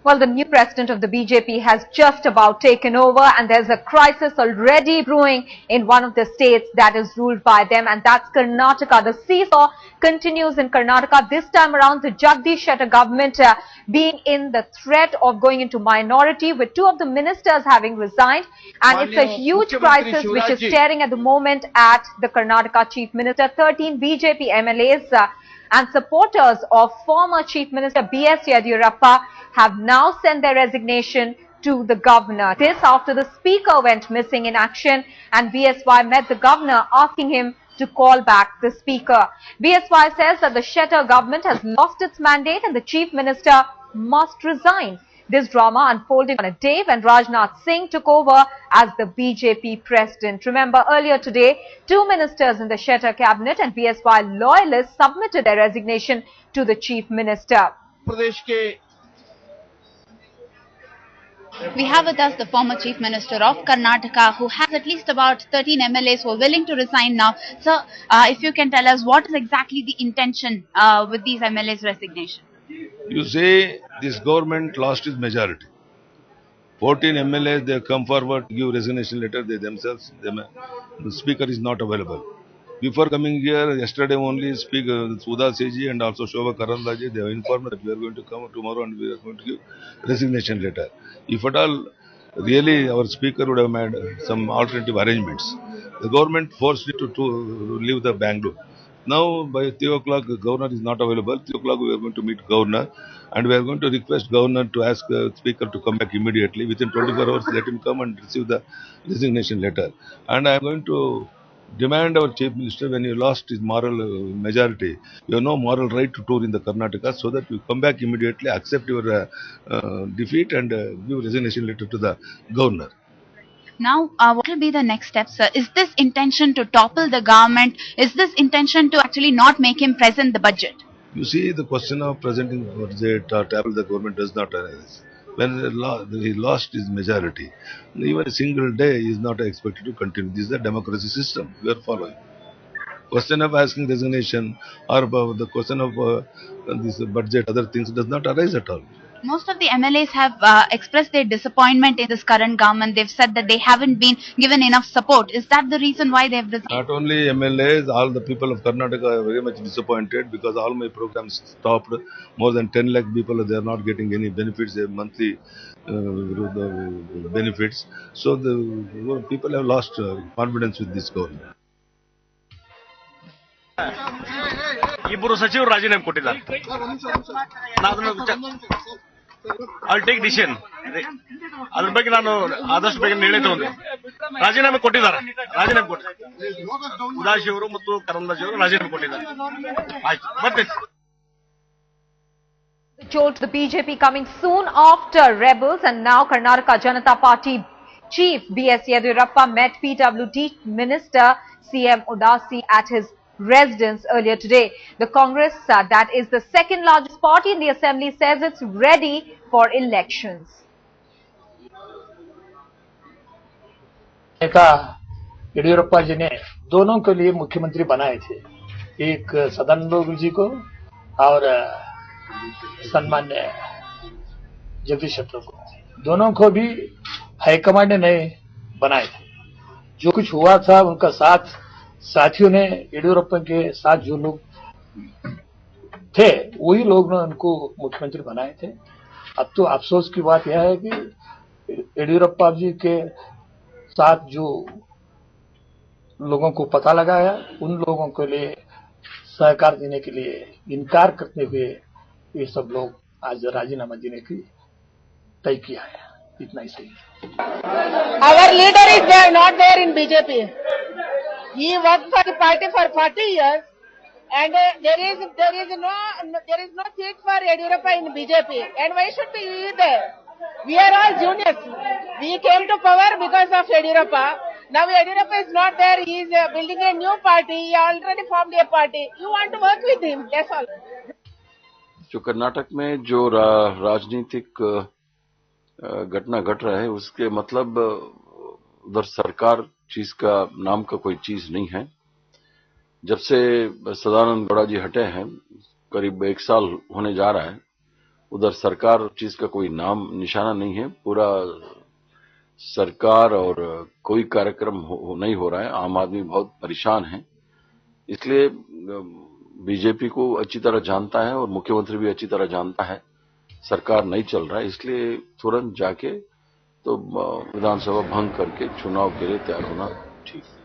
Well, the new president of the BJP has just about taken over, and there's a crisis already brewing in one of the states that is ruled by them, and that's Karnataka. The seesaw continues in Karnataka. This time around, the Jagdish Shettar government being in the threat of going into minority, with two of the ministers having resigned, and it's a huge crisis which is staring at the moment at the Karnataka chief minister. 13 BJP MLAs and supporters of former Chief Minister B.S. Yediyurappa have now sent their resignation to the governor. This after the speaker went missing in action, and BSY met the governor asking him to call back the speaker. BSY says that the Shettar government has lost its mandate and the chief minister must resign. This drama unfolded on a day when Rajnath Singh took over as the BJP president. Remember, earlier today, two ministers in the Shettar cabinet and BSY loyalists submitted their resignation to the chief minister. We have with us the former Chief Minister of Karnataka, who has at least about 13 MLAs who are willing to resign now. Sir, if you can tell us what is exactly the intention with these MLAs' resignation? You say this government lost its majority. 14 MLAs, they come forward, give resignation letter, they themselves, the speaker is not available. Before coming here, yesterday only, Speaker Sudha Seji and also Shobha Karandaji, they have informed that we are going to come tomorrow and we are going to give resignation letter. If at all, really our speaker would have made some alternative arrangements. The government forced it to leave the Bangalore. Now by 3 o'clock, the governor is not available. 3 o'clock we are going to meet governor and we are going to request governor to ask the speaker to come back immediately. Within 24 hours, let him come and receive the resignation letter. And I am going to demand our chief minister, when you lost his moral majority, you have no moral right to tour in the Karnataka, so that you come back immediately, accept your defeat and give resignation letter to the governor. Now, what will be the next step, sir? Is this intention to topple the government? Is this intention to actually not make him present the budget? You see, the question of presenting the budget or topple the government does not arise. When he lost his majority, even a single day is not expected to continue. This is the democracy system we are following. Question of asking resignation or the question of this budget, other things does not arise at all. Most of the MLAs have expressed their disappointment in this current government. They've said that they haven't been given enough support. Is that the reason why they've resigned? Not only MLAs, all the people of Karnataka are very much disappointed because all my programs stopped. More than 10 lakh people, they are not getting any benefits, their monthly benefits. So the people have lost confidence with this government. ಇಬ್ಬರು ಸಚಿವರು ರಾಜೀನಾಮೆ ಕೊಟ್ಟಿದ್ದಾರೆ. I'll take decision. ಅದ್ರ ಬಗ್ಗೆ ನಾನು ಆದಷ್ಟು ಬೇಗ ನಿರ್ಣಯ ತಗೊಂಡೆ. ರಾಜೀನಾಮೆ ಕೊಟ್ಟಿದ್ದಾರೆ. ಉದಾಸಿ ಅವರು ಮತ್ತು ಕರಂದಾಜಿ ಅವರು ರಾಜೀನಾಮೆ ಕೊಟ್ಟಿದ್ದಾರೆ. ಆಯ್ತು ಮತ್ತೆ Jolt the BJP coming soon after rebels, and now Karnataka Janata Party chief B.S. Yediyurappa met PWD minister CM Udasi at his residence earlier today. The Congress, that is the second largest party in the assembly, says it's ready for elections. Yediyurappa जी ने दोनों के लिए मुख्यमंत्री बनाए थे, एक सदानंद जी को और सम्मान्य जगदीश शेट्टर को। दोनों को भी हाईकमांड ने नए बनाए थे। जो कुछ हुआ था उनका साथियों ने, येडियुरप्पा के साथ जो लोग थे वही लोग ने उनको मुख्यमंत्री बनाए थे। अब तो अफसोस की बात यह है कि येडियुरप्पा जी के साथ जो लोगों को पता लगाया, उन लोगों के लिए सहकार देने के लिए इनकार करते हुए ये सब लोग आज राजीनामा देने की तय किया है। इतना ही सही। Our leader is there, not there in BJP. He worked for the party for 40 years, and there is no seat for Yediyurappa in BJP. And why should we be there? We are all juniors. We came to power because of Yediyurappa. Now Yediyurappa is not there. He is building a new party. He already formed a party. You want to work with him? That's all. जो कर्नाटक में जो राजनीतिक घटना घट रहा है, उसके मतलब उधर सरकार चीज का नाम का कोई चीज नहीं है। जब से सदानंद गौड़ा जी हटे हैं, करीब 1 साल होने जा रहा है, उधर सरकार चीज का कोई नाम निशाना नहीं है। पूरा सरकार और कोई कार्यक्रम नहीं हो रहा है। आम आदमी बहुत परेशान है। इसलिए बीजेपी को अच्छी तरह जानता है और मुख्यमंत्री भी अच्छी तरह जानता है सरकार नहीं चल रहा है, इसलिए तुरंत जाके तो विधानसभा भंग करके चुनाव के लिए तैयार होना ठीक है।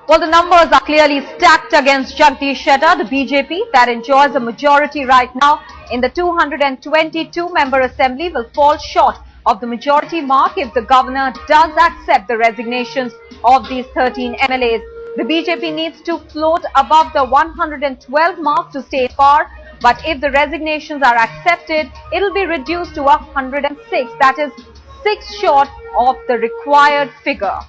Well, the numbers are clearly stacked against Jagdish Shettar, the BJP that enjoys a majority right now in the 222-member assembly will fall short of the majority mark if the governor does accept the resignations of these 13 MLAs. The BJP needs to float above the 112 mark to stay in power, but if the resignations are accepted, it will be reduced to 106, that is 6 short of the required figure.